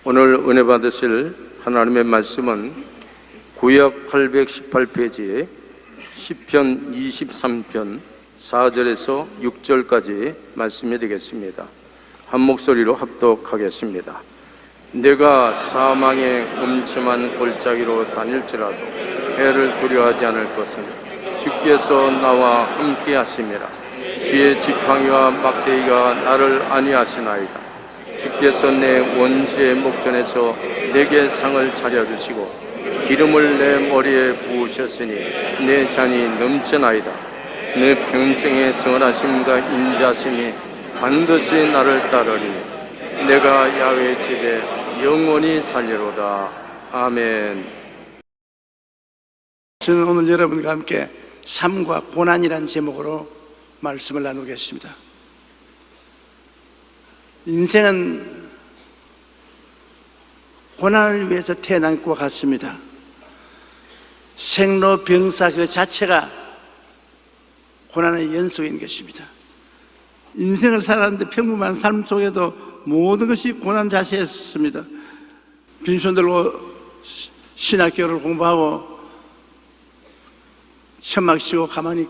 오늘 은혜 받으실 하나님의 말씀은 구약 818페이지에 시편 23편 4절에서 6절까지 말씀이 되겠습니다. 한 목소리로 합독하겠습니다. 내가 사망의 음침한 골짜기로 다닐지라도 해를 두려워하지 않을 것은 주께서 나와 함께 하심이라. 주의 지팡이와 막대기가 나를 안위하시나이다. 주께서 내 원수의 목전에서 내게 상을 차려주시고 기름을 내 머리에 부으셨으니 내 잔이 넘쳐나이다. 내 평생의 선하심과 인자심이 반드시 나를 따르리. 내가 야훼의 집에 영원히 살리로다. 아멘. 저는 오늘 여러분과 함께 삶과 고난이란 제목으로 말씀을 나누겠습니다. 인생은 고난을 위해서 태어난 것 같습니다. 생로병사 그 자체가 고난의 연속인 것입니다. 인생을 살았는데 평범한 삶 속에도 모든 것이 고난 자체였습니다. 빈손 들고 신학교를 공부하고 천막 치고 가만히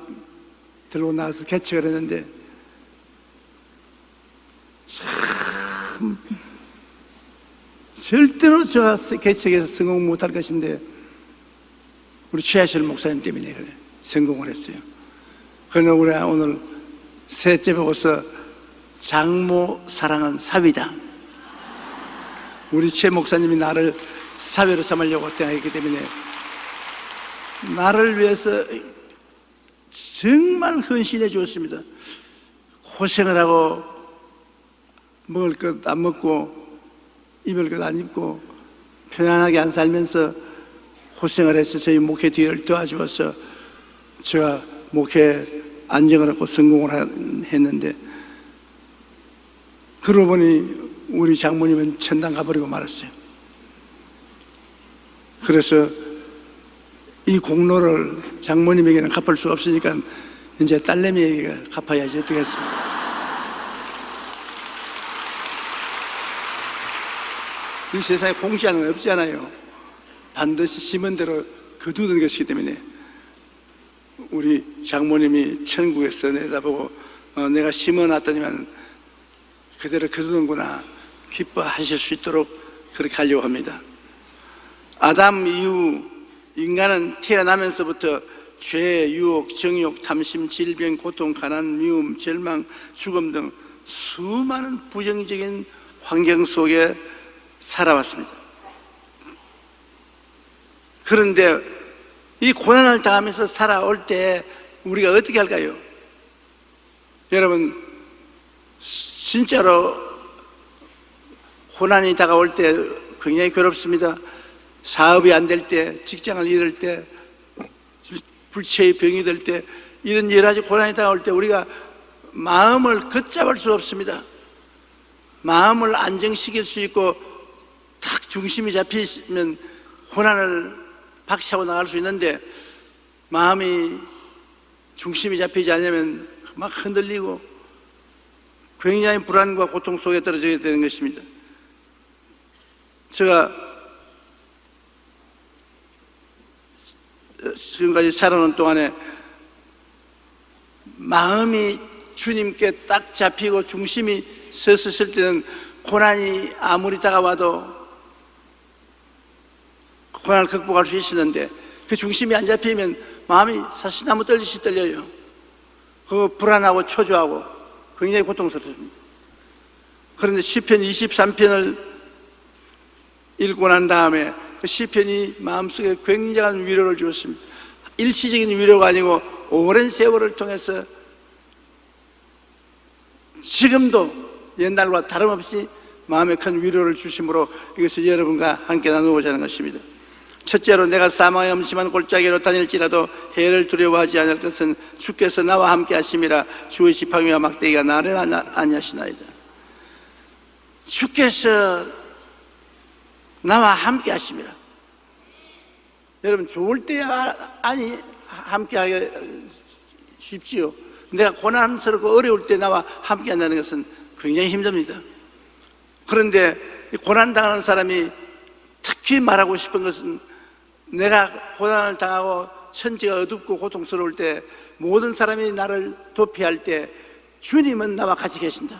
들고 나와서 개척을 했는데 참 절대로 제가 개척해서 성공 못할 것인데 우리 최하실 목사님 때문에 그래 성공을 했어요. 그러나 우리가 오늘 셋째 보고서 장모 사랑은 사위다. 우리 최 목사님이 나를 사위로 삼으려고 생각했기 때문에 나를 위해서 정말 헌신해 주었습니다. 고생을 하고 먹을 것 안 먹고 입을 것 안 입고 편안하게 안 살면서 고생을 해서 저희 목회 뒤를 도와주어서 제가 목회 안정을 하고 성공을 했는데 그러고 보니 우리 장모님은 천당 가버리고 말았어요. 그래서 이 공로를 장모님에게는 갚을 수 없으니까 이제 딸내미에게 갚아야지 어떻게 했습니까? 이 세상에 공짜는 건 없잖아요. 반드시 심은 대로 거두는 것이기 때문에 우리 장모님이 천국에서 내다보고 내가 심어놨더니만 그대로 거두는구나 기뻐하실 수 있도록 그렇게 하려고 합니다. 아담 이후 인간은 태어나면서부터 죄, 유혹, 정욕, 탐심, 질병, 고통, 가난, 미움, 절망, 죽음 등 수많은 부정적인 환경 속에 살아왔습니다. 그런데 이 고난을 당하면서 살아올 때 우리가 어떻게 할까요? 여러분 진짜로 고난이 다가올 때 굉장히 괴롭습니다. 사업이 안 될 때, 직장을 잃을 때, 불치의 병이 될 때, 이런 여러 가지 고난이 다가올 때 우리가 마음을 걷잡을 수 없습니다. 마음을 안정시킬 수 있고 딱 중심이 잡히면 고난을 박차고 나갈 수 있는데 마음이 중심이 잡히지 않으면 막 흔들리고 굉장히 불안과 고통 속에 떨어지게 되는 것입니다. 제가 지금까지 살아오는 동안에 마음이 주님께 딱 잡히고 중심이 섰을 때는 고난이 아무리 다가와도 고난을 극복할 수 있었는데 그 중심이 안 잡히면 마음이 사시나무 떨듯이 떨려요. 그 불안하고 초조하고 굉장히 고통스럽습니다. 그런데 시편 23편을 읽고 난 다음에 그 시편이 마음속에 굉장한 위로를 주었습니다. 일시적인 위로가 아니고 오랜 세월을 통해서 지금도 옛날과 다름없이 마음에 큰 위로를 주심으로 이것을 여러분과 함께 나누고자 하는 것입니다. 첫째로 내가 사망의 음침한 골짜기로 다닐지라도 해를 두려워하지 않을 것은 주께서 나와 함께 하심이라. 주의 지팡이와 막대기가 나를 안위하시나이다. 주께서 나와 함께 하심이라. 여러분 좋을 때야 함께 쉽지요. 내가 고난스럽고 어려울 때 나와 함께 한다는 것은 굉장히 힘듭니다. 그런데 고난당하는 사람이 특히 말하고 싶은 것은, 내가 고난을 당하고 천지가 어둡고 고통스러울 때, 모든 사람이 나를 도피할 때 주님은 나와 같이 계신다.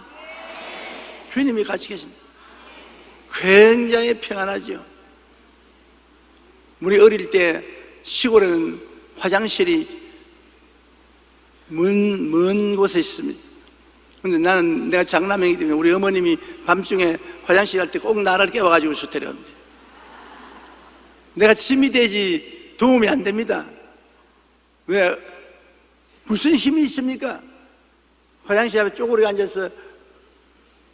주님이 같이 계신다. 굉장히 평안하죠. 우리 어릴 때 시골에는 화장실이 먼 곳에 있습니다. 근데 나는, 내가 장남이기 때문에 우리 어머님이 밤중에 화장실 갈 때 꼭 나를 깨워가지고 주태려 합니다. 내가 짐이 되지 도움이 안 됩니다. 왜? 무슨 힘이 있습니까? 화장실 앞에 쪼그리고 앉아서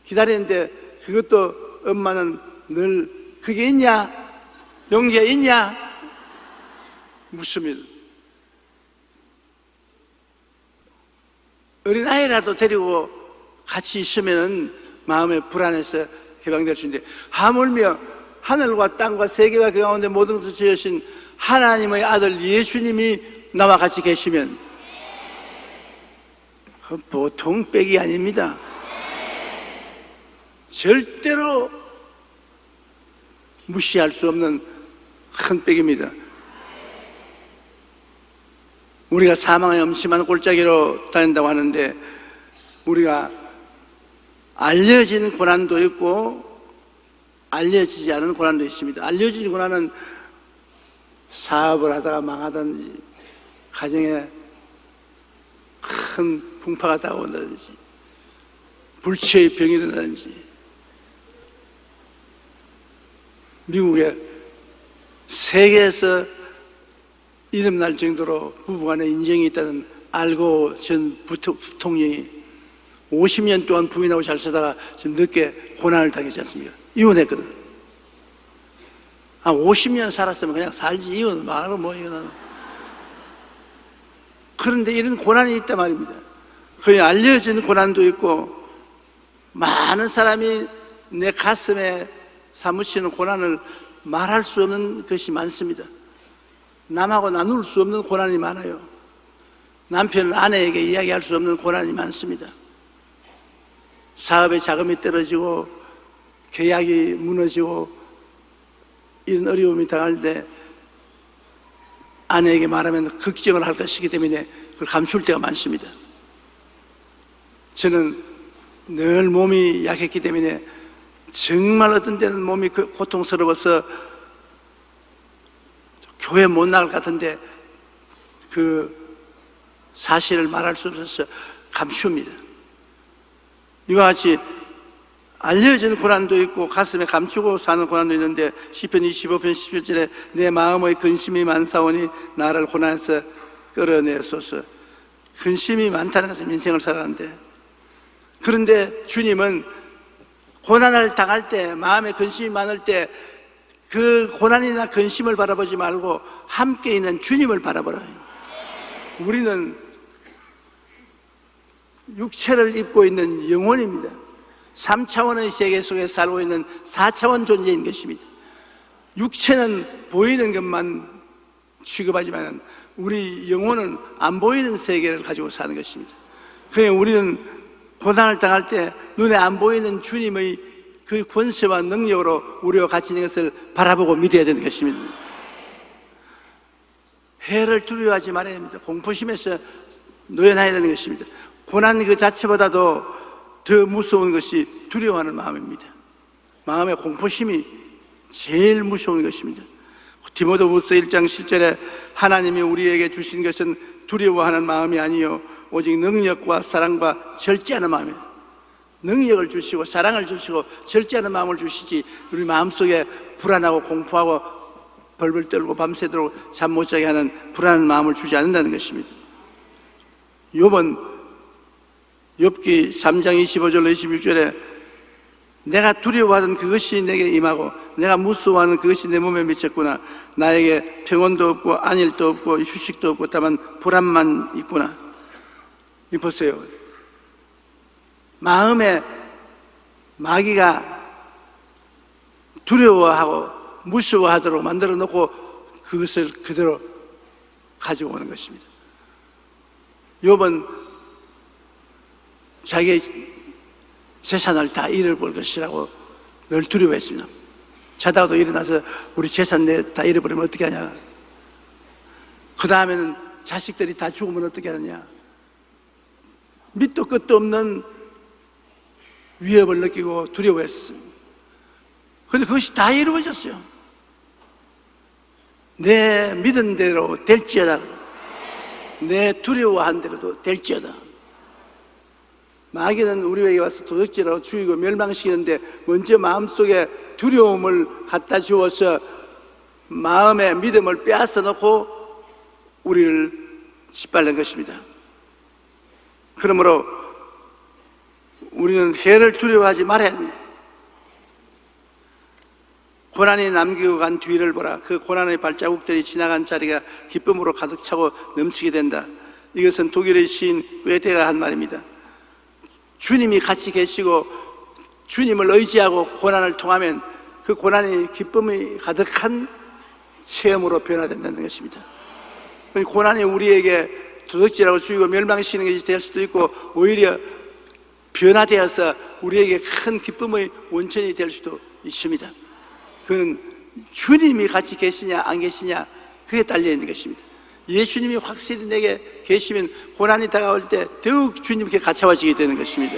기다리는데, 그것도 엄마는 늘 그게 있냐? 용기가 있냐? 묻습니다. 어린아이라도 데리고 같이 있으면 마음의 불안에서 해방될 수 있는데, 하물며 하늘과 땅과 세계와 그 가운데 모든 것을 지으신 하나님의 아들 예수님이 나와 같이 계시면 그 보통 빽이 아닙니다. 절대로 무시할 수 없는 큰 빽입니다. 우리가 사망의 음침한 골짜기로 다닌다고 하는데, 우리가 알려진 고난도 있고 알려지지 않은 고난도 있습니다. 알려진 고난은 사업을 하다가 망하든지, 가정에 큰 풍파가 다가온다든지, 불치의 병이 든다든지. 미국에 세계에서 이름날 정도로 부부간에 인정이 있다는 알고 전 부통령이 50년 동안 부인하고 잘 살다가 지금 늦게 고난을 당했지 않습니까? 이혼했거든. 50년 살았으면 그냥 살지, 이혼 말로 뭐 이혼하는. 그런데 이런 고난이 있단 말입니다. 그냥 알려진 고난도 있고, 많은 사람이 내 가슴에 사무치는 고난을 말할 수 없는 것이 많습니다. 남하고 나눌 수 없는 고난이 많아요. 남편은 아내에게 이야기할 수 없는 고난이 많습니다. 사업에 자금이 떨어지고 계약이 무너지고 이런 어려움이 당할 때 아내에게 말하면 걱정을 할 것이기 때문에 그걸 감출 때가 많습니다. 저는 늘 몸이 약했기 때문에 정말 어떤 때는 몸이 고통스러워서 교회 못 나갈 것 같은데 그 사실을 말할 수 없어서 감춥니다. 이와 같이 알려진 고난도 있고 가슴에 감추고 사는 고난도 있는데, 시편 25편 17절에 내 마음의 근심이 많사오니 나를 고난에서 끌어내소서. 근심이 많다는 것은 인생을 살아가는데, 그런데 주님은 고난을 당할 때, 마음에 근심이 많을 때 그 고난이나 근심을 바라보지 말고 함께 있는 주님을 바라보라. 우리는 육체를 입고 있는 영혼입니다. 3차원의 세계 속에 살고 있는 4차원 존재인 것입니다. 육체는 보이는 것만 취급하지만 우리 영혼은 안 보이는 세계를 가지고 사는 것입니다. 그러니까 우리는 고난을 당할 때 눈에 안 보이는 주님의 그 권세와 능력으로 우리와 같이 있는 것을 바라보고 믿어야 되는 것입니다. 해를 두려워하지 말아야 합니다. 공포심에서 놓여놔야 되는 것입니다. 고난 그 자체보다도 더 무서운 것이 두려워하는 마음입니다. 마음의 공포심이 제일 무서운 것입니다. 디모데후서 1장 7절에 하나님이 우리에게 주신 것은 두려워하는 마음이 아니요 오직 능력과 사랑과 절제하는 마음이에요. 능력을 주시고 사랑을 주시고 절제하는 마음을 주시지, 우리 마음속에 불안하고 공포하고 벌벌 떨고 밤새도록 잠 못 자게 하는 불안한 마음을 주지 않는다는 것입니다. 욥기 3장 25절로 21절에 내가 두려워하던 그것이 내게 임하고 내가 무서워하는 그것이 내 몸에 미쳤구나. 나에게 평온도 없고 안일도 없고 휴식도 없고 다만 불안만 있구나. 이 보세요. 마음에 마귀가 두려워하고 무서워하도록 만들어 놓고 그것을 그대로 가지고 오는 것입니다. 욥은 자기의 재산을 다 잃어볼 것이라고 늘 두려워했습니다. 자다가도 일어나서 우리 재산 다 잃어버리면 어떻게 하냐, 그 다음에는 자식들이 다 죽으면 어떻게 하느냐, 밑도 끝도 없는 위협을 느끼고 두려워했습니다. 그런데 그것이 다 이루어졌어요. 내 믿은 대로 될지어다, 내 두려워한 대로도 될지어다. 마귀는 우리에게 와서 도적질하고 죽이고 멸망시키는데 먼저 마음속에 두려움을 갖다 주어서 마음의 믿음을 빼앗아 놓고 우리를 짓밟는 것입니다. 그러므로 우리는 해를 두려워하지 말아야 합니다. 고난이 남기고 간 뒤를 보라. 그 고난의 발자국들이 지나간 자리가 기쁨으로 가득 차고 넘치게 된다. 이것은 독일의 시인 괴테가 한 말입니다. 주님이 같이 계시고 주님을 의지하고 고난을 통하면 그 고난이 기쁨이 가득한 체험으로 변화된다는 것입니다. 고난이 우리에게 도둑질하고 죽이고 멸망시키는 것이 될 수도 있고 오히려 변화되어서 우리에게 큰 기쁨의 원천이 될 수도 있습니다. 그는 주님이 같이 계시냐 안 계시냐 그게 달려있는 것입니다. 예수님이 확실히 내게 계시면 고난이 다가올 때 더욱 주님께 가까워지게 되는 것입니다.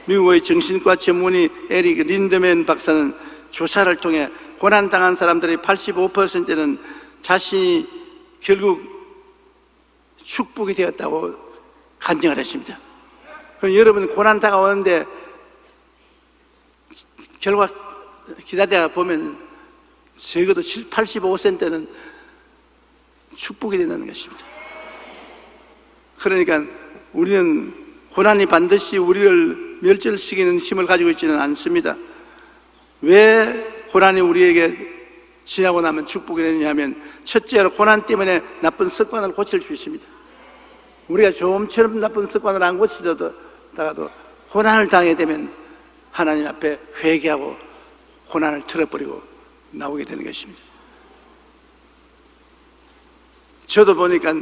미국의 정신과 전문의 에릭 린드맨 박사는 조사를 통해 고난당한 사람들의 85%는 자신이 결국 축복이 되었다고 간증을 했습니다. 그럼 여러분 고난 다가오는데 결과 기다리다가 보면 적어도 85%는 축복이 된다는 것입니다. 그러니까 우리는 고난이 반드시 우리를 멸절시키는 힘을 가지고 있지는 않습니다. 왜 고난이 우리에게 지나고 나면 축복이 되느냐 하면 첫째로 고난 때문에 나쁜 습관을 고칠 수 있습니다. 우리가 좀처럼 나쁜 습관을 안 고치다가도 고난을 당하게 되면 하나님 앞에 회개하고 고난을 틀어버리고 나오게 되는 것입니다. 저도 보니까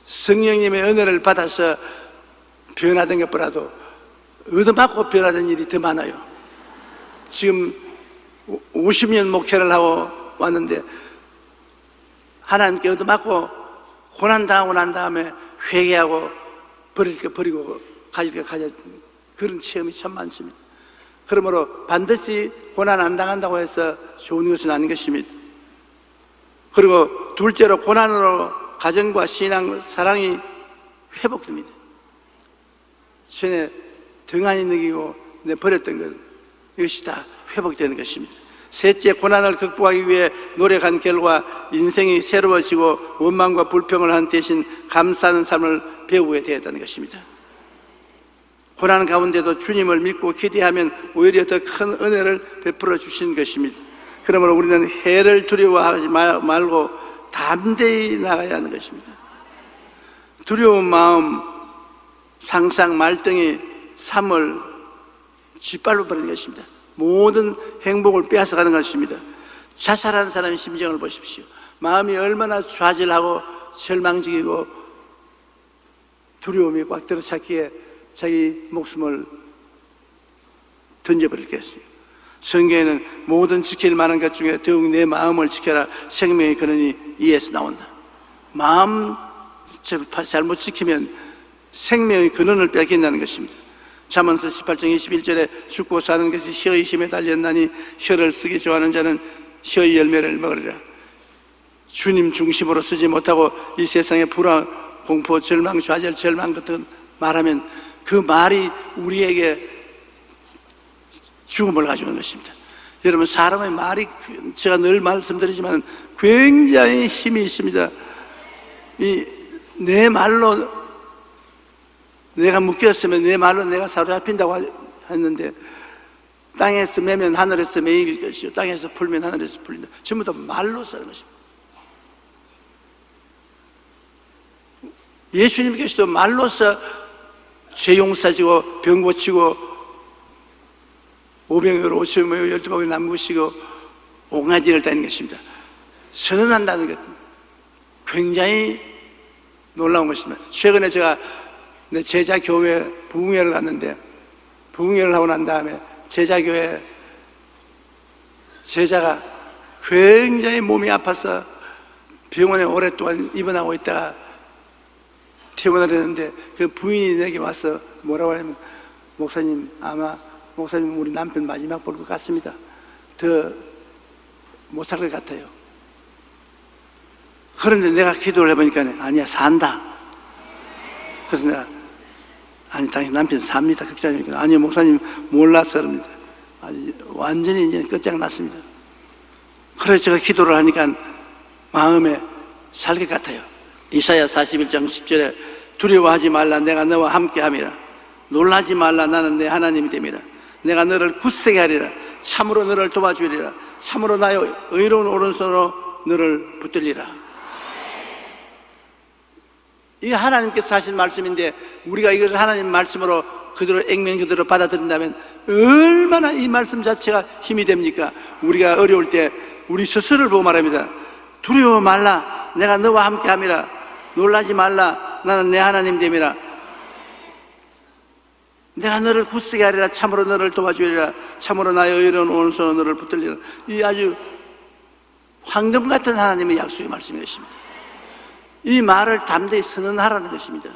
성령님의 은혜를 받아서 변화된 것보다도 얻어맞고 변화된 일이 더 많아요. 지금 50년 목회를 하고 왔는데 하나님께 얻어맞고 고난당하고 난 다음에 회개하고 버릴 거 버리고 가질 거 가져, 그런 체험이 참 많습니다. 그러므로 반드시 고난 안 당한다고 해서 좋은 것은 아닌 것입니다. 그리고 둘째로 고난으로 가정과 신앙, 사랑이 회복됩니다. 전에 등한히 느끼고 내 버렸던 것, 이것이 다 회복되는 것입니다. 셋째, 고난을 극복하기 위해 노력한 결과 인생이 새로워지고 원망과 불평을 한 대신 감사하는 삶을 배우게 되었다는 것입니다. 고난 가운데도 주님을 믿고 기대하면 오히려 더 큰 은혜를 베풀어 주신 것입니다. 그러므로 우리는 해를 두려워하지 말고 담대히 나가야 하는 것입니다. 두려운 마음, 상상, 말등이 삶을 짓밟아 버리는 것입니다. 모든 행복을 빼앗아가는 것입니다. 자살하는 사람의 심정을 보십시오. 마음이 얼마나 좌절하고 절망적이고 두려움이 꽉 들어찼기에 자기 목숨을 던져버리겠어요. 성경에는 모든 지킬 만한 것 중에 더욱 내 마음을 지켜라, 생명의 근원이 이에서 나온다. 마음 잘못 지키면 생명의 근원을 뺏긴다는 것입니다. 잠언서 18장 21절에 죽고 사는 것이 혀의 힘에 달렸나니 혀를 쓰기 좋아하는 자는 혀의 열매를 먹으리라. 주님 중심으로 쓰지 못하고 이 세상의 불화, 공포, 절망, 좌절, 절망 같은 말하면 그 말이 우리에게 죽음을 가져오는 것입니다. 여러분, 사람의 말이, 제가 늘 말씀드리지만 굉장히 힘이 있습니다. 내 말로 내가 묶였으면 내 말로 내가 사로잡힌다고 했는데 땅에서 매면 하늘에서 매일 것이요 땅에서 풀면 하늘에서 풀린다. 전부 다 말로 사는 것입니다. 예수님께서도 말로서 죄 용서지고 병 고치고 오병이어로 50명을 12명을 남기시고 온갖 일을 다 하는 것입니다. 선언한다는 것 굉장히 놀라운 것입니다. 최근에 제가 내 제자 교회 부흥회를 갔는데, 부흥회를 하고 난 다음에 제자 교회 제자가 굉장히 몸이 아파서 병원에 오랫동안 입원하고 있다가 퇴원을 했는데, 그 부인이 내게 와서 뭐라고 하냐면, 목사님, 아마 목사님 우리 남편 마지막 볼 것 같습니다. 더 못 살 것 같아요. 그런데 내가 기도를 해보니까 아니야, 산다. 그래서 내가, 아니 당신 남편 삽니다. 극장이니까. 아니요, 목사님 몰라서 그럽니다. 아니, 완전히 이제 끝장났습니다. 그래서 제가 기도를 하니까 마음에 살 것 같아요. 이사야 41장 10절에 두려워하지 말라, 내가 너와 함께 함이라. 놀라지 말라, 나는 내 하나님이 됨이라. 내가 너를 굳세게 하리라. 참으로 너를 도와주리라. 참으로 나의 의로운 오른손으로 너를 붙들리라. 이게 하나님께서 하신 말씀인데, 우리가 이것을 하나님 말씀으로 그대로 액면 그대로 받아들인다면 얼마나 이 말씀 자체가 힘이 됩니까? 우리가 어려울 때 우리 스스로를 보고 말합니다. 두려워 말라, 내가 너와 함께 함이라. 놀라지 말라, 나는 내 하나님 됨이라. 내가 너를 굳세게 하리라. 참으로 너를 도와주리라. 참으로 나의 의로운 오른손으로 너를 붙들리라. 이 아주 황금 같은 하나님의 약속의 말씀이 것입니다. 이 말을 담대히 선언하라는 것입니다.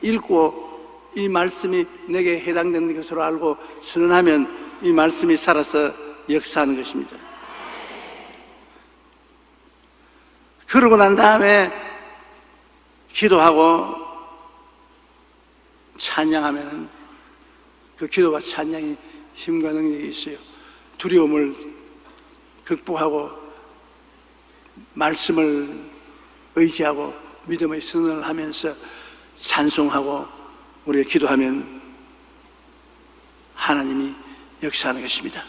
읽고 이 말씀이 내게 해당되는 것으로 알고 선언하면 이 말씀이 살아서 역사하는 것입니다. 그러고 난 다음에 기도하고 찬양하면 그 기도와 찬양이 힘과 능력이 있어요. 두려움을 극복하고 말씀을 의지하고 믿음의 선언을 하면서 찬송하고 우리가 기도하면 하나님이 역사하는 것입니다.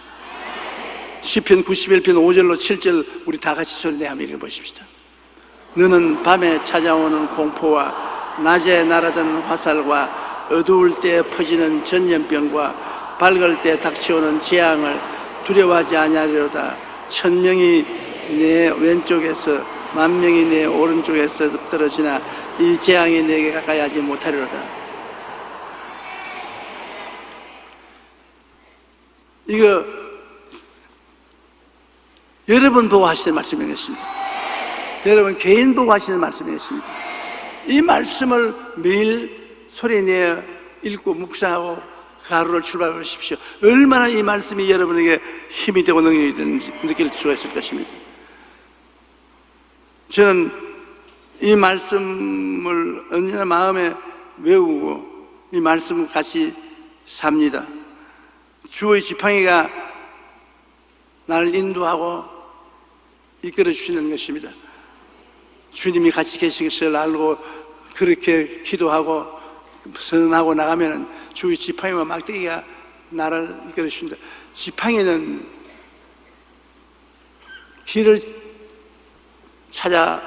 시편 91편 5절로 7절 우리 다 같이 소리내 한번 읽어보십시다. 너는 밤에 찾아오는 공포와 낮에 날아드는 화살과 어두울 때 퍼지는 전염병과 밝을 때 닥쳐오는 재앙을 두려워하지 아니하리로다. 1000명이 내 왼쪽에서 10,000명이 내 오른쪽에서 떨어지나 이 재앙이 내게 가까이 하지 못하리로다. 이거 여러분 보고 하시는 말씀이겠습니다. 여러분 개인 보고 하시는 말씀이겠습니다. 이 말씀을 매일 소리내어 읽고 묵상하고 그 하루를 출발하십시오. 얼마나 이 말씀이 여러분에게 힘이 되고 능력이 되는지 느낄 수가 있을 것입니다. 저는 이 말씀을 언제나 마음에 외우고 이 말씀을 같이 삽니다. 주의 지팡이가 나를 인도하고 이끌어 주시는 것입니다. 주님이 같이 계신 것을 알고 그렇게 기도하고 선언하고 나가면 주의 지팡이와 막대기가 나를 이끌어 주신다. 지팡이는 길을 찾아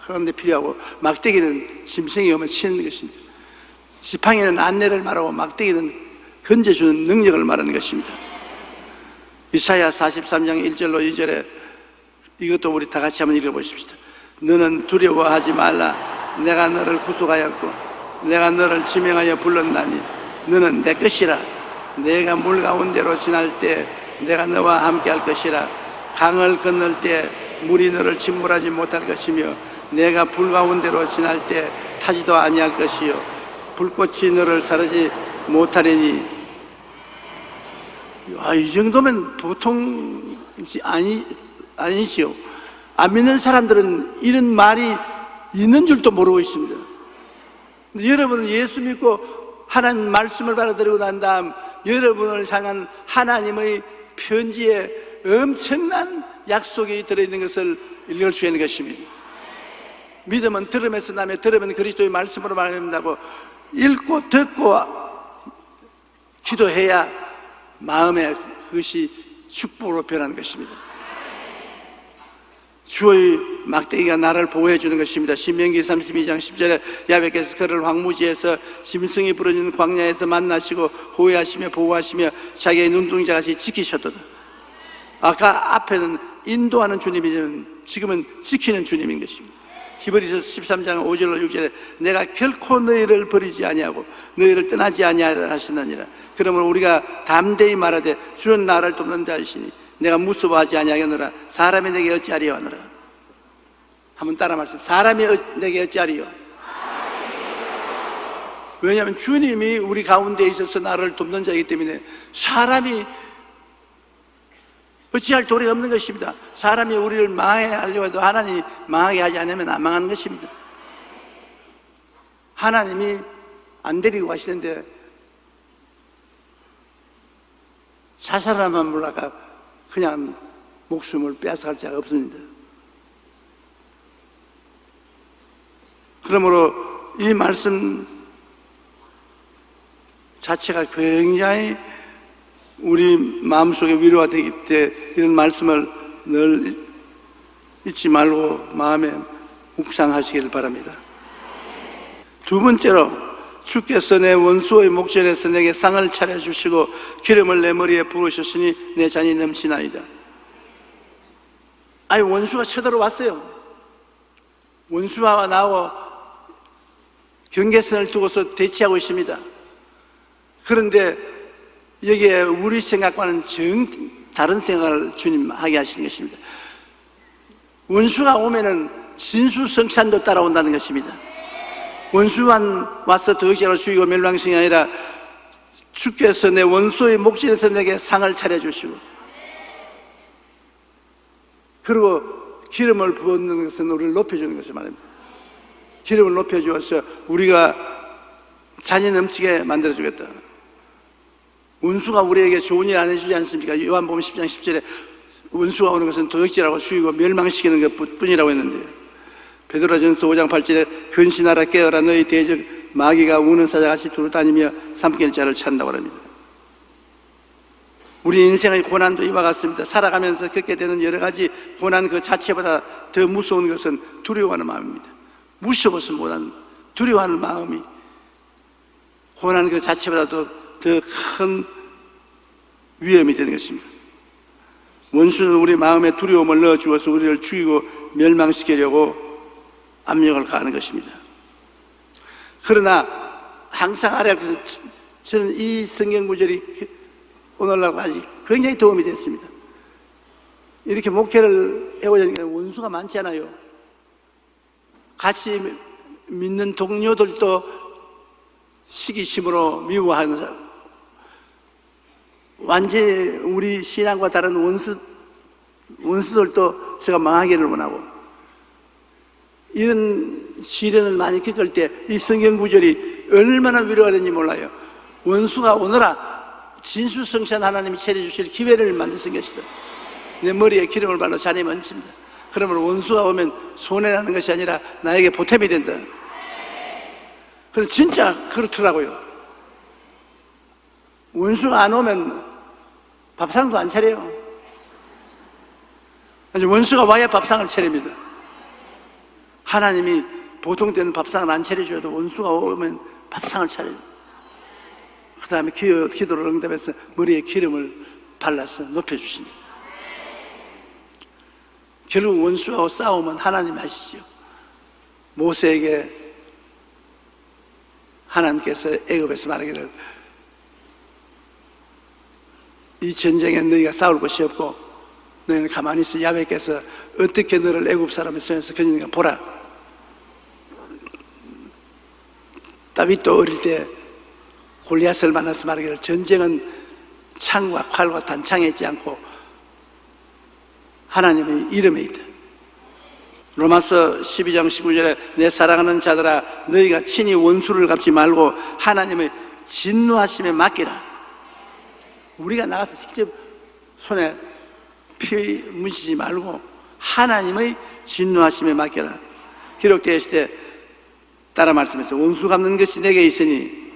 그런 데 필요하고, 막대기는 짐승이 오면 치는 것입니다. 지팡이는 안내를 말하고 막대기는 건져주는 능력을 말하는 것입니다. 이사야 43장 1절로 2절에 이것도 우리 다 같이 한번 읽어보십시다. 너는 두려워하지 말라. 내가 너를 구속하였고 내가 너를 지명하여 불렀나니 너는 내 것이라. 내가 물 가운데로 지날 때 내가 너와 함께 할 것이라. 강을 건널 때 물이 너를 침몰하지 못할 것이며 내가 불 가운데로 지날 때 타지도 아니할 것이요 불꽃이 너를 사르지 못하리니. 이 정도면 보통 아니지요. 안 믿는 사람들은 이런 말이 있는 줄도 모르고 있습니다. 근데 여러분은 예수 믿고 하나님 말씀을 받아들이고 난 다음 여러분을 향한 하나님의 편지에 엄청난 약속이 들어있는 것을 읽을 수 있는 것입니다. 믿음은 들음에서 나며 들으면 그리스도의 말씀으로 말한다고 읽고 듣고 기도해야 마음에 그것이 축복으로 변하는 것입니다. 주의 막대기가 나를 보호해 주는 것입니다. 신명기 32장 10절에 야훼께서 그를 황무지에서 짐승이 부러지는 광야에서 만나시고 호위하시며 보호하시며 자기의 눈동자같이 지키셨도다. 아까 앞에는 인도하는 주님이지만 지금은 지키는 주님인 것입니다. 히브리서 13장 5절 6절에 내가 결코 너희를 버리지 아니하고 너희를 떠나지 아니하리라 하시느니라. 그러므로 우리가 담대히 말하되 주는 나를 돕는 자이시니 내가 무서워하지 아니하겠노라. 사람이 내게 어찌하리요 하노라. 한번 따라 말씀. 사람이 내게 어찌하리요. 왜냐하면 주님이 우리 가운데 있어서 나를 돕는 자이기 때문에 사람이 어찌할 도리가 없는 것입니다. 사람이 우리를 망하게 하려고 해도 하나님이 망하게 하지 않으면 안 망하는 것입니다. 하나님이 안 데리고 가시는데 자살하면 몰라가 그냥 목숨을 빼앗아갈 자가 없습니다. 그러므로 이 말씀 자체가 굉장히 우리 마음속에 위로가 되기 때문에 이런 말씀을 늘 잊지 말고 마음에 묵상하시길 바랍니다. 두 번째로 주께서 내 원수의 목전에서 내게 상을 차려주시고 기름을 내 머리에 부으셨으니 내 잔이 넘치나이다. 아니 원수가 쳐들어왔어요. 원수와 나하고 경계선을 두고서 대치하고 있습니다. 그런데 여기에 우리 생각과는 다른 생각을 주님 하게 하시는 것입니다. 원수가 오면은 진수성찬도 따라온다는 것입니다. 원수만 와서 더욱이라도 죽이고 멸망시이 아니라 주께서 내 원수의 목전에서 내게 상을 차려주시고 그리고 기름을 부어주는 것은 우리를 높여주는 것을 말합니다. 기름을 높여주어서 우리가 잔이 넘치게 만들어주겠다. 원수가 우리에게 좋은 일 안 해주지 않습니까? 요한복음 10장 10절에 원수가 오는 것은 도적질하고 죽이고 멸망시키는 것 뿐이라고 했는데, 베드로전서 5장 8절에 근신하라 깨어라 너희 대적 마귀가 우는 사자같이 두루다니며 삼킬 자를 찾는다고 합니다. 우리 인생의 고난도 이와 같습니다. 살아가면서 겪게 되는 여러 가지 고난 그 자체보다 더 무서운 것은 두려워하는 마음입니다. 무서워서 못하는 두려워하는 마음이 고난 그 자체보다도 더 큰 위험이 되는 것입니다. 원수는 우리 마음에 두려움을 넣어주어서 우리를 죽이고 멸망시키려고 압력을 가하는 것입니다. 그러나 항상 알아보세요. 저는 이 성경 구절이 오늘날까지 굉장히 도움이 됐습니다. 이렇게 목회를 해오자니까 원수가 많지 않아요. 같이 믿는 동료들도 시기심으로 미워하는 사람, 완전히 우리 신앙과 다른 원수들도 제가 망하기를 원하고, 이런 시련을 많이 겪을 때 이 성경 구절이 얼마나 위로가 되는지 몰라요. 원수가 오너라 진수성찬 하나님이 차려주실 기회를 만드신 것이다. 내 머리에 기름을 발라 잔이 넘칩니다. 그러면 원수가 오면 손해나는 것이 아니라 나에게 보탬이 된다. 그래서 진짜 그렇더라고요. 원수가 안 오면 밥상도 안 차려요. 원수가 와야 밥상을 차립니다. 하나님이 보통 때는 밥상을 안 차려줘도 원수가 오면 밥상을 차려요. 그 다음에 기도를 응답해서 머리에 기름을 발라서 높여주십니다. 결국 원수하고 싸우면 하나님 아시죠? 모세에게 하나님께서 애굽에서 말하기를 이 전쟁에 너희가 싸울 것이 없고 너희는 가만히 있어 야훼께서 어떻게 너를 애굽 사람의 손에서 건지는가 보라. 다윗도 어릴 때 골리앗을 만나서 말하기를 전쟁은 창과 활과 단창에 있지 않고 하나님의 이름에 있다. 로마서 12장 19절에 내 사랑하는 자들아 너희가 친히 원수를 갚지 말고 하나님의 진노하심에 맡기라. 우리가 나가서 직접 손에 피 묻히지 말고 하나님의 진노하심에 맡겨라. 기록되어 있을 때 따라 말씀해서 원수 갚는 것이 내게 있으니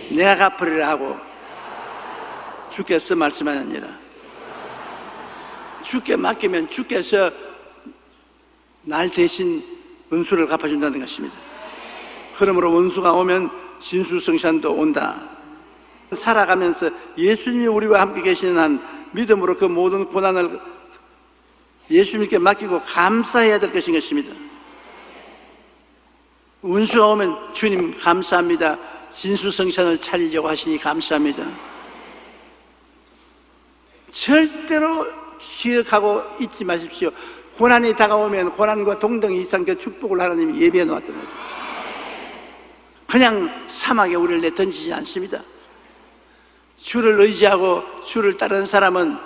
내가 갚으리라 하고 주께서 말씀하느니라. 주께 맡기면 주께서 날 대신 원수를 갚아준다는 것입니다. 그러므로 원수가 오면 진수성찬도 온다. 살아가면서 예수님이 우리와 함께 계시는 한 믿음으로 그 모든 고난을 예수님께 맡기고 감사해야 될 것인 것입니다. 운수가 오면 주님 감사합니다. 진수성찬을 차리려고 하시니 감사합니다. 절대로 기억하고 잊지 마십시오. 고난이 다가오면 고난과 동등 이상 그 축복을 하나님이 예비해 놓았던 거예요. 그냥 사막에 우리를 내던지지 않습니다. 주를 의지하고 주를 따르는 사람은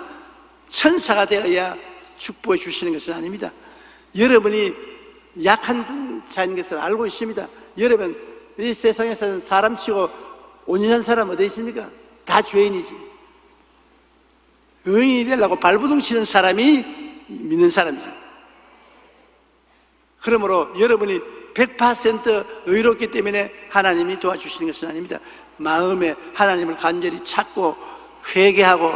천사가 되어야 축복해 주시는 것은 아닙니다. 여러분이 약한 자인 것을 알고 있습니다. 여러분, 이 세상에서는 사람치고 온전한 사람 어디 있습니까? 다 죄인이지. 의인이 되려고 발버둥 치는 사람이 믿는 사람이죠. 그러므로 여러분이 100% 의롭기 때문에 하나님이 도와주시는 것은 아닙니다. 마음에 하나님을 간절히 찾고 회개하고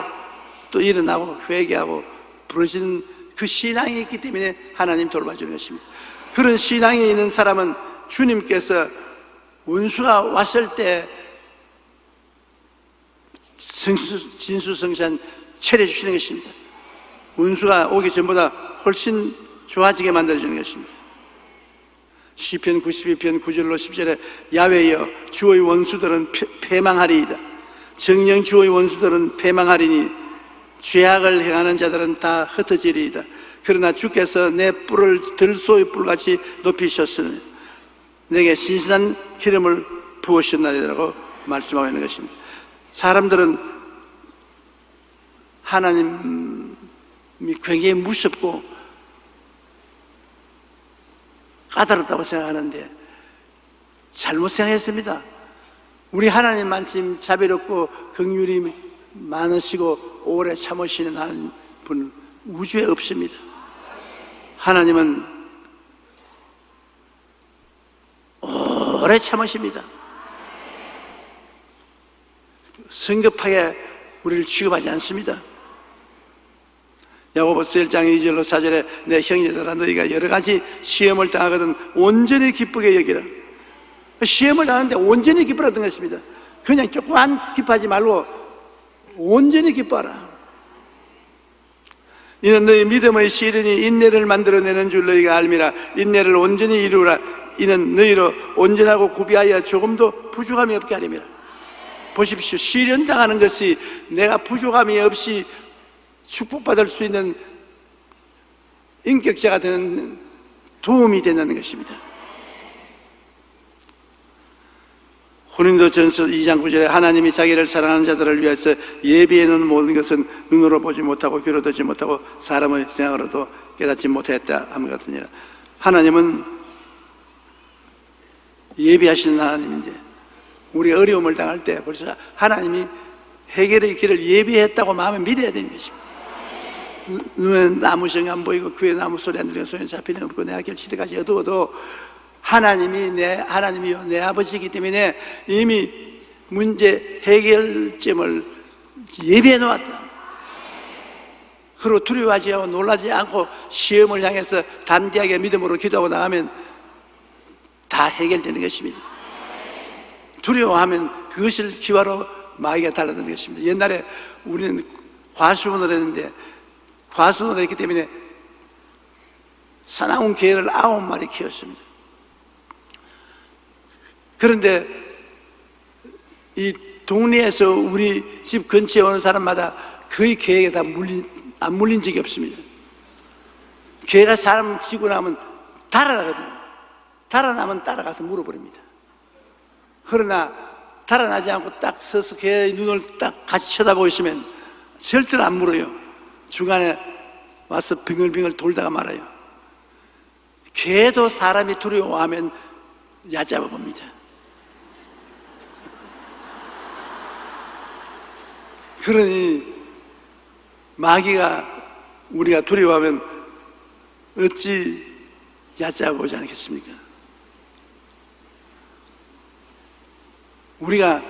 또 일어나고 회개하고 부르시는 그 신앙이 있기 때문에 하나님 돌봐주는 것입니다. 그런 신앙이 있는 사람은 주님께서 원수가 왔을 때 진수성찬 차려주시는 것입니다. 원수가 오기 전보다 훨씬 좋아지게 만들어주는 것입니다. 시편 92편 9절로 10절에 야훼여 주의 원수들은 패망하리이다. 정령 주의 원수들은 패망하리니 죄악을 행하는 자들은 다 흩어지리이다. 그러나 주께서 내 뿔을 들소의 뿔같이 높이셨으니 내게 신선한 기름을 부으셨나이라고 말씀하고 있는 것입니다. 사람들은 하나님이 굉장히 무섭고 까다롭다고 생각하는데 잘못 생각했습니다. 우리 하나님만큼 자비롭고 긍휼이 많으시고 오래 참으시는 하나님 분 우주에 없습니다. 하나님은 오래 참으십니다. 성급하게 우리를 취급하지 않습니다. 야고보서 1장 2절로 4절에 내 형제들아 너희가 여러 가지 시험을 당하거든 온전히 기쁘게 여기라. 시험을 당하는데 온전히 기뻐하던 것입니다. 그냥 조금만 기뻐하지 말고 온전히 기뻐하라. 이는 너희 믿음의 시련이 인내를 만들어내는 줄 너희가 알미라. 인내를 온전히 이루라. 이는 너희로 온전하고 구비하여 조금도 부족함이 없게 하림이라. 보십시오. 시련 당하는 것이 내가 부족함이 없이 축복받을 수 있는 인격자가 되는 도움이 된다는 것입니다. 고린도전서 2장 9절에 하나님이 자기를 사랑하는 자들을 위해서 예비해 놓은 모든 것은 눈으로 보지 못하고 귀로 듣지 못하고 사람의 생각으로도 깨닫지 못했다 함 같으니라. 하나님은 예비하시는 하나님인데 우리가 어려움을 당할 때 벌써 하나님이 해결의 길을 예비했다고 마음에 믿어야 되는 것입니다. 눈에 나무 성이 안 보이고 귀에 나무 소리 안 들리는 소리는 잡히는 없고 내가 결치때까지 어두워도 하나님이요 내 아버지이기 때문에 이미 문제 해결점을 예비해 놓았다. 그리고 두려워하지 않고 놀라지 않고 시험을 향해서 담대하게 믿음으로 기도하고 나가면 다 해결되는 것입니다. 두려워하면 그것을 기화로 마귀가 달라드는 것입니다. 옛날에 우리는 과수원을 했는데 과수원을 했기 때문에 사나운 개를 9마리 키웠습니다. 그런데 이 동네에서 우리 집 근처에 오는 사람마다 거의 개에게 다 안 물린 적이 없습니다. 개가 사람 치고 나면 달아나거든요. 달아나면 따라가서 물어버립니다. 그러나 달아나지 않고 딱 서서 개의 눈을 딱 같이 쳐다보고 있으면 절대로 안 물어요. 중간에 와서 빙글빙글 돌다가 말아요. 개도 사람이 두려워하면 얕잡아 봅니다. 그러니 마귀가 우리가 두려워하면 어찌 얕잡아 보지 않겠습니까? 우리가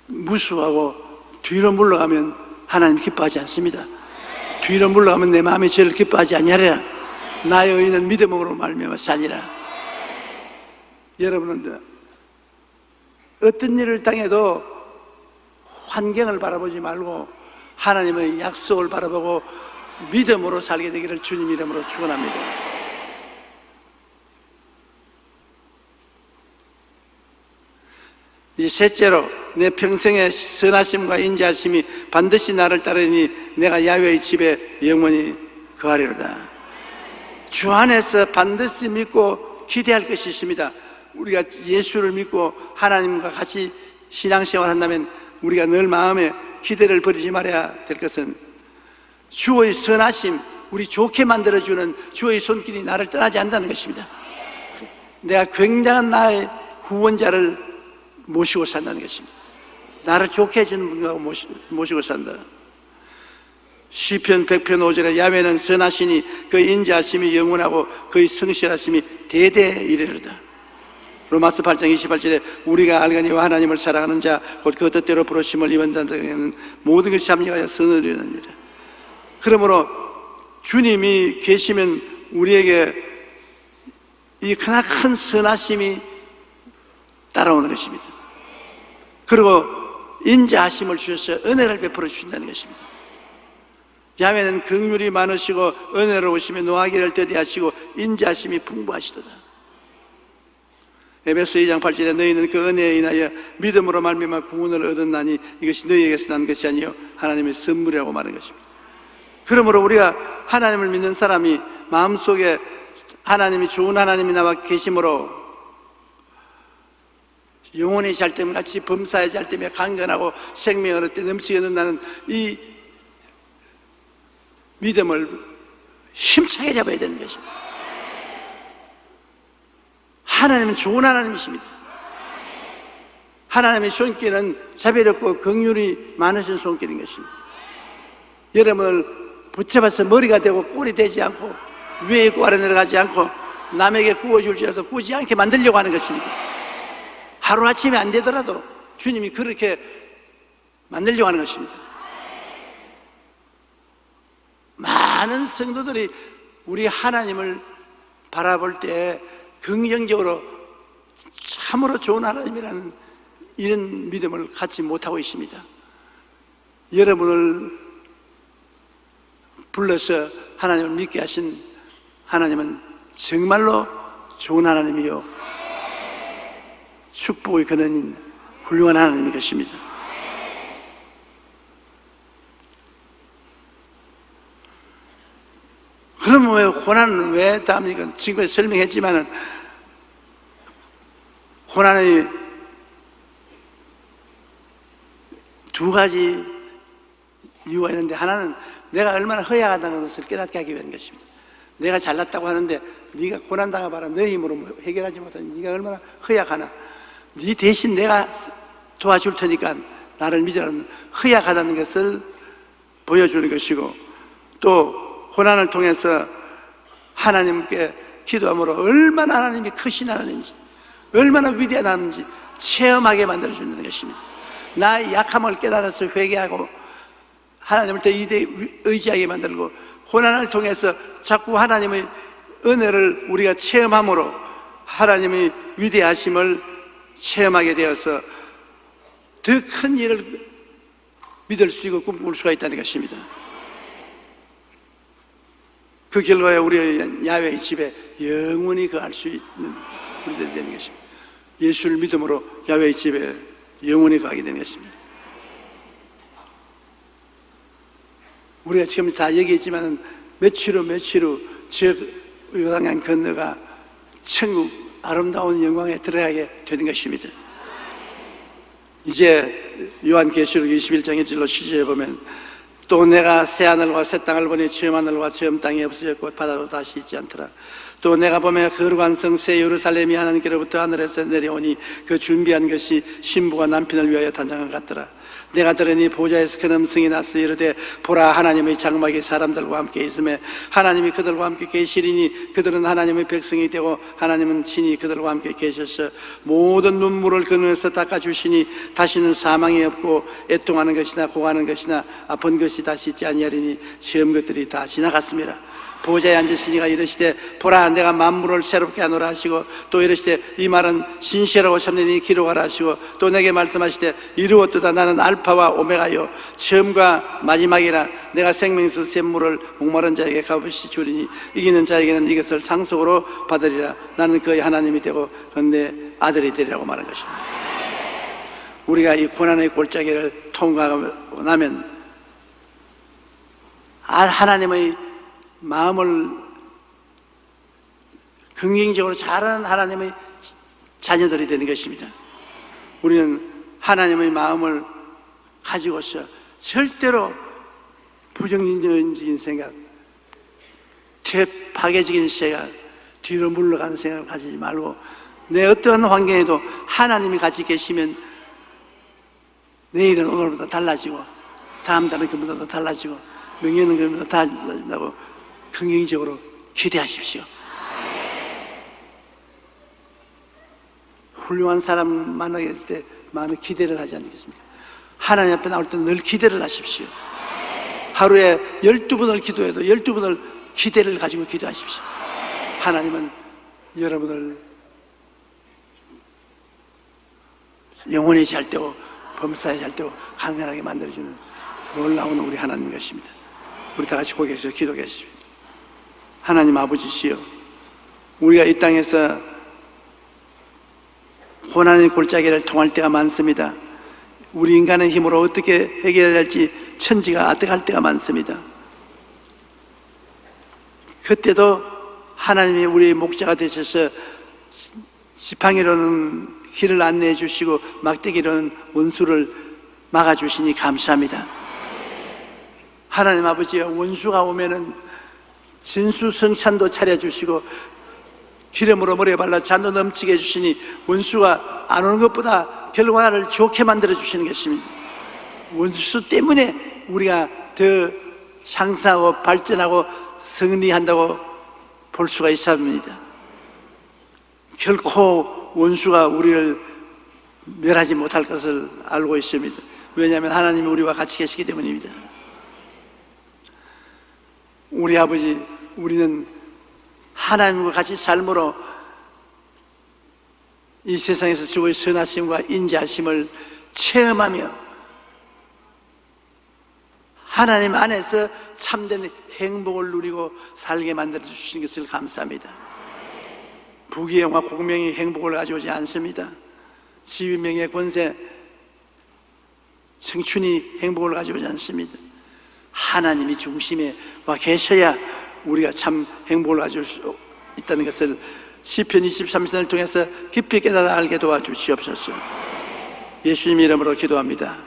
무수하고 뒤로 물러가면 하나님 기뻐하지 않습니다. 뒤로 물러가면 내 마음이 저를 기뻐하지 아니하리라. 나의 의인은 믿음으로 말미암아 사니라. 여러분은 어떤 일을 당해도 환경을 바라보지 말고 하나님의 약속을 바라보고 믿음으로 살게 되기를 주님 이름으로 축원합니다. 이제 셋째로, 내 평생의 선하심과 인자하심이 반드시 나를 따르니 내가 야훼의 집에 영원히 거하리로다. 주 안에서 반드시 믿고 기대할 것이 있습니다. 우리가 예수를 믿고 하나님과 같이 신앙생활 한다면 우리가 늘 마음에 기대를 버리지 말아야 될 것은 주의 선하심, 우리 좋게 만들어주는 주의 손길이 나를 떠나지 않는다는 것입니다. 내가 굉장한 나의 후원자를 모시고 산다는 것입니다. 나를 좋게 해주는 분과 모시고 산다. 시편 100편 5절에 야훼는 선하시니 그 인자하심이 영원하고 그의 성실하심이 대대에 이르리로다. 로마서 8장 28절에 우리가 알거니와 하나님을 사랑하는 자 곧 그 뜻대로 부르심을 입은 자들에게는 모든 것이 합력하여 선을 이루느니라. 그러므로 주님이 계시면 우리에게 이 크나큰 선하심이 따라오는 것입니다. 그리고 인자하심을 주셔서 은혜를 베풀어 주신다는 것입니다. 야훼는 긍휼이 많으시고 은혜로우시며 노하기를 더디하시고 인자하심이 풍부하시도다. 에베소 2장 8절에 너희는 그 은혜에 인하여 믿음으로 말미암아 구원을 얻었나니 이것이 너희에게서 난 것이 아니요 하나님의 선물이라고 말하는 것입니다. 그러므로 우리가 하나님을 믿는 사람이 마음속에 하나님이 좋은 하나님이 나와 계심으로 영혼이 잘 때면 같이 범사에 잘 때면 강건하고 생명을 얻되 넘치게 얻는다는 이 믿음을 힘차게 잡아야 되는 것입니다. 하나님은 좋은 하나님이십니다. 하나님의 손길은 자비롭고 긍휼이 많으신 손길인 것입니다. 여러분을 붙잡아서 머리가 되고 꼴이 되지 않고 위에 있고 아래 내려가지 않고 남에게 구워줄 줄 알아서 구우지 않게 만들려고 하는 것입니다. 하루아침에 안 되더라도 주님이 그렇게 만들려고 하는 것입니다. 많은 성도들이 우리 하나님을 바라볼 때 긍정적으로 참으로 좋은 하나님이라는 이런 믿음을 갖지 못하고 있습니다. 여러분을 불러서 하나님을 믿게 하신 하나님은 정말로 좋은 하나님이요 축복의 근원인 훌륭한 하나님인 것입니다. 그러면 왜 고난은 왜 답니까? 지금 설명했지만은 고난의 두 가지 이유가 있는데, 하나는 내가 얼마나 허약하다는 것을 깨닫게 하기 위한 것입니다. 내가 잘났다고 하는데 네가 고난 당해봐라. 너 힘으로 해결하지 못하니 네가 얼마나 허약하나. 네 대신 내가 도와줄 테니까 나를 믿으라는 허약하다는 것을 보여주는 것이고, 또 고난을 통해서 하나님께 기도함으로 얼마나 하나님이 크신 하나님인지, 얼마나 위대한 하나님인지 체험하게 만들어주는 것입니다. 나의 약함을 깨달아서 회개하고 하나님을 더 의지하게 만들고, 고난을 통해서 자꾸 하나님의 은혜를 우리가 체험함으로 하나님의 위대하심을 체험하게 되어서 더 큰 일을 믿을 수 있고 꿈꿀 수가 있다는 것입니다. 그 결과에 우리 야훼의 집에 영원히 거할 수 있는 우리들이 되는 것입니다. 예수를 믿음으로 야훼의 집에 영원히 거하게 되는 것입니다. 우리가 지금 다 얘기했지만 며칠 후 저 요단강 건너가 천국 아름다운 영광에 들어가게 되는 것입니다. 이제 요한계시록 21장 1절로 시제해 보면, 또 내가 새 하늘과 새 땅을 보니 처음 하늘과 처음 땅이 없어졌고 바다도 다시 있지 않더라. 또 내가 보면 거룩한 성 새 예루살렘이 하나님께로부터 하늘에서 내려오니 그 준비한 것이 신부가 남편을 위하여 단장한 것 같더라. 내가 들으니 보좌에서 큰 음성이 나서 이르되, 보라, 하나님의 장막이 사람들과 함께 있으며 하나님이 그들과 함께 계시리니 그들은 하나님의 백성이 되고 하나님은 친히 그들과 함께 계셔서 모든 눈물을 그 눈에서 닦아주시니 다시는 사망이 없고 애통하는 것이나 고하는 것이나 아픈 것이 다시 있지 아니하리니 처음 것들이 다 지나갔습니다. 보좌에 앉으시니가 이르시되 보라 내가 만물을 새롭게 하노라 하시고 또 이르시되 이 말은 신실하고 참되니 기록하라 하시고 또 내게 말씀하시되 이루었도다 나는 알파와 오메가요 처음과 마지막이라 내가 생명수 샘물을 목마른 자에게 값없이 주리니 이기는 자에게는 이것을 상속으로 받으리라 나는 그의 하나님이 되고 그는 내 아들이 되리라고 말한 것입니다. 우리가 이 고난의 골짜기를 통과하고 나면 하나님의 마음을 긍정적으로 잘하는 하나님의 자녀들이 되는 것입니다. 우리는 하나님의 마음을 가지고서 절대로 부정적인 생각, 파괴적인 생각, 뒤로 물러가는 생각을 가지지 말고 내 어떠한 환경에도 하나님이 같이 계시면 내일은 오늘보다 달라지고 다음 달은 그보다 더 달라지고 명예는 그보다 달라진다고 긍정적으로 기대하십시오. 훌륭한 사람 만나게 될 때 많은 기대를 하지 않겠습니까? 하나님 앞에 나올 때 늘 기대를 하십시오. 하루에 12번을 기도해도 12번을 기대를 가지고 기도하십시오. 하나님은 여러분을 영원히 잘 때고 범사에 잘 때고 강건하게 만들어주는 놀라운 우리 하나님 것입니다. 우리 다 같이 고개 숙여 기도하겠습니다. 하나님 아버지시여, 우리가 이 땅에서 고난의 골짜기를 통할 때가 많습니다. 우리 인간의 힘으로 어떻게 해결해야 할지 천지가 아득할 때가 많습니다. 그때도 하나님이 우리의 목자가 되셔서 지팡이로는 길을 안내해 주시고 막대기로는 원수를 막아주시니 감사합니다. 하나님 아버지여, 원수가 오면은 진수성찬도 차려주시고 기름으로 머리에 발라 잔도 넘치게 해주시니 원수가 안 오는 것보다 결과를 좋게 만들어 주시는 것입니다. 원수 때문에 우리가 더 상승하고 발전하고 승리한다고 볼 수가 있습니다. 결코 원수가 우리를 멸하지 못할 것을 알고 있습니다. 왜냐하면 하나님이 우리와 같이 계시기 때문입니다. 우리 아버지, 우리는 하나님과 같이 삶으로 이 세상에서 주의 선하심과 인자하심을 체험하며 하나님 안에서 참된 행복을 누리고 살게 만들어 주시는 것을 감사합니다. 부귀영화 공명이 행복을 가져오지 않습니다. 지위명예 권세 청춘이 행복을 가져오지 않습니다. 하나님이 중심에 와 계셔야 우리가 참 행복을 가질 수 있다는 것을 시편 23편을 통해서 깊이 깨달아 알게 도와주시옵소서. 예수님 이름으로 기도합니다.